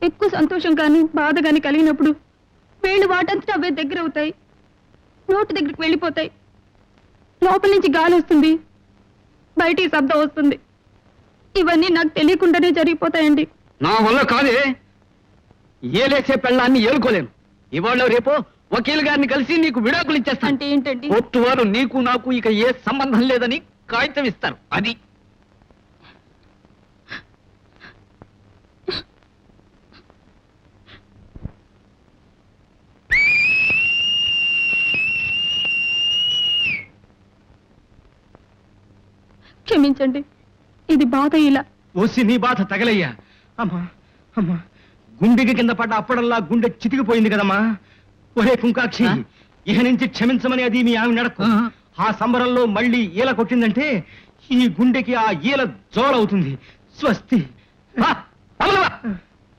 ఎక్కువ సంతోషం కానీ బాధ కానీ కలిగినప్పుడు వేళ్ళు వాటంతటా అవే దగ్గర అవుతాయి, నోటి దగ్గరికి వెళ్ళిపోతాయి. లోపల నుంచి గాలి వస్తుంది, బయటికి శబ్దం వస్తుంది. ఇవన్నీ నాకు తెలియకుండానే జరిగిపోతాయండి. నా వల్ల కాదే, ఏలేసే పెళ్ళాన్ని ఏలుకోలేను. ఇవాళ రేపో వకీల్ గారిని కలిసి నీకు విడాకులు ఇచ్చేస్తాను. అంటే ఏంటండి? కోర్టు వారు నీకు నాకు ఇక ఏ సంబంధం లేదని కాగితం ఇస్తారు. అది క్షమించండి, ఇది బాధ. ఇలా ఓసి నీ బాధ తగలయ్యా. అమ్మా అమ్మా, గుండెకి కింద పడ్డ అప్పడల్లా గుండె చితికిపోయింది కదమ్మా. ఒరే కుంకాక్షి, ఇహ నుంచి క్షమించమని అది మీ ఆమె నడకు. ఆ సంబరంలో మళ్ళీ ఈల కొట్టిందంటే ఈ గుండెకి ఆ ఈల జోలవుతుంది. స్వస్తి.